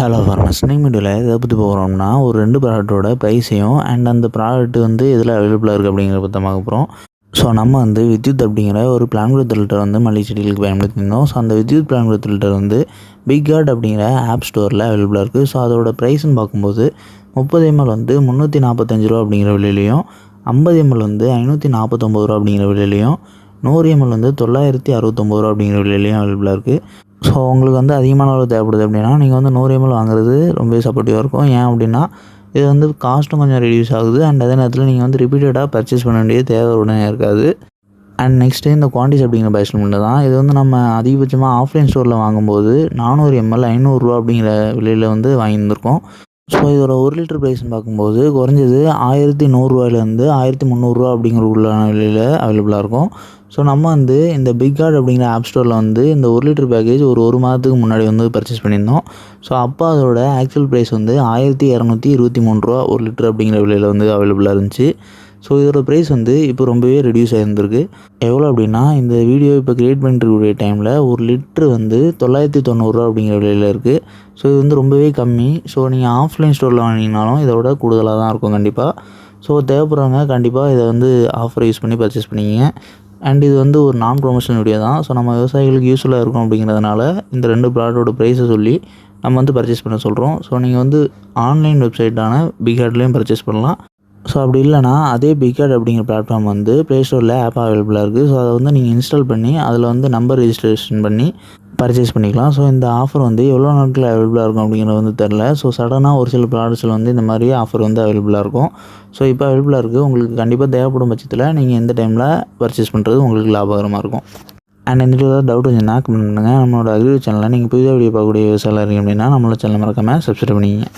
Hello farmers, இன்னைக்கு வீடியோவில் எதை பற்றி போகிறோம்னா ஒரு 2 ப்ராடக்ட்டோட ப்ரைஸையும் அந்த ப்ராடக்ட் எதில் அவைலபிளாக இருக்குது அப்படிங்கிறத பற்றி பார்க்க போகிறோம். ஸோ நம்ம வித்யுத் அப்படிங்கிற ஒரு பிளான் குரோத் ஃபில்டர் மல்லிகை செடிகளுக்கு பயன்படுத்தியிருந்தோம். ஸோ அந்த Vidyut plant growth filter pick card அப்படிங்கிற ஆப் ஸ்டோரில் அவைலபிளாக இருக்குது. ஸோ அதோட ப்ரைஸ்ன்னு பார்க்கும்போது 30 ml 345 ரூபா அப்படிங்கிற விலையிலையும், 50 ml 549 ரூபா அப்படிங்கிற விலையிலையும், 100 ml 969 ரூபா அப்படிங்கிற விலையிலையும் அவைலபிளாக இருக்குது. ஸோ உங்களுக்கு அதிகமான அளவு தேவைப்படுது அப்படின்னா நீங்கள் 100 ml வாங்குறது ரொம்பவே சப்போர்ட்டிவாக இருக்கும். ஏன் அப்படின்னா இது காஸ்ட்டும் கொஞ்சம் ரெடியூஸ் ஆகுது. அதே நேரத்தில் நீங்கள் ரிப்பீட்டடாக பர்ச்சேஸ் பண்ண வேண்டிய தேவை உடனே இருக்காது. நெக்ஸ்ட்டு இந்த குவான்டிஸ் அப்படிங்கிற பேஸ்மெண்ட்டு தான். இது நம்ம அதிகபட்சமாக ஆஃப்லைன் ஸ்டோரில் வாங்கும்போது 400 ml 500 ரூபா அப்படிங்கிற விலையில் வாங்கியிருந்திருக்கோம். ஸோ இதோட 1 லிட்டர் ப்ரைஸ்ன்னு பார்க்கும்போது குறைஞ்சது 1100 ரூபாயிலேருந்து 1300 ரூபா அப்படிங்கிற உள்ளான விலையில் அவைலபிளாக இருக்கும். ஸோ நம்ம இந்த பிக் கார்ட் அப்படிங்கிற ஆப் ஸ்டோரில் இந்த 1 லிட்டர் பேக்கேஜ் ஒரு மாதத்துக்கு முன்னாடி பர்ச்சேஸ் பண்ணியிருந்தோம். ஸோ அப்போ அதோட ஆக்சுவல் ப்ரைஸ் 1223 ரூபா 1 லிட்டர் அப்படிங்கிற விலையில் அவைலபிளாக இருந்துச்சு. ஸோ இதோட ப்ரைஸ் இப்போ ரொம்பவே ரெடியூஸ் ஆகிருந்திருக்கு. எவ்வளோ அப்படின்னா இந்த வீடியோ இப்போ க்ரியேட் பண்ணிருக்கக்கூடிய டைமில் 1 லிட்ரு 990 ரூபா அப்படிங்கிற விலையில் இருக்குது. ஸோ இது ரொம்பவே கம்மி. ஸோ நீங்கள் ஆஃப்லைன் ஸ்டோரில் வாங்கினீங்கனாலும் இதை விட கூடுதலாக தான் இருக்கும் கண்டிப்பாக. ஸோ தேவைப்படுறவங்க கண்டிப்பாக இதை ஆஃபர் யூஸ் பண்ணி பர்ச்சேஸ் பண்ணிக்கிங்க. இது ஒரு நான் ப்ரொமோஷன் வீடியோ தான். ஸோ நம்ம விவசாயிகளுக்கு யூஸ்ஃபுல்லாக இருக்கும் அப்படிங்கிறதுனால இந்த 2 ப்ராடக்ட்டோட ப்ரைஸை சொல்லி நம்ம பர்ச்சேஸ் பண்ண சொல்கிறோம். ஸோ நீங்கள் ஆன்லைன் வெப்சைட்டான பிக் கார்ட்லேயும் பர்ச்சேஸ் பண்ணலாம். ஸோ அப்படி இல்லைனா அதே பிக் கார்ட் அப்படிங்கிற பிளாட்ஃபார்ம் ப்ளே ஸ்டோரில் ஆப் அவைலபிளாக இருக்குது. ஸோ அதை நீங்கள் இன்ஸ்டால் பண்ணி அதில் நம்பர் ரெஜிஸ்ட்ரேஷன் பண்ணி பர்ச்சேஸ் பண்ணிக்கலாம். ஸோ இந்த ஆஃபர் எவ்வளோ நாட்கள் அவைலபிளாக இருக்கும் அப்படிங்கிறது தெரில. ஸோ சடனாக ஒரு சில ப்ராடக்ட்ஸில் இந்த மாதிரி ஆஃபர் அவைலபிளாக இருக்கும். ஸோ இப்போ அவைலபிளாக இருக்குது. உங்களுக்கு கண்டிப்பாக தேவைப்படும் பட்சத்தில் நீங்கள் எந்த டைமில் பர்ச்சேஸ் பண்ணுறது உங்களுக்கு லாபகரமாக இருக்கும். இந்த வீடியோ டவுட் இருந்துச்சுன்னா கமெண்ட் பண்ணுங்கள். நம்மளோட அக்ரி சேனலில் நீங்கள் புதிய வீடியோ பார்க்கக்கூடிய விவசாயிகள் இருக்கீங்க அப்படின்னா நம்மளோட சேனலை மறக்காமல் சப்ஸ்கிரைப் பண்ணிக்கிங்க.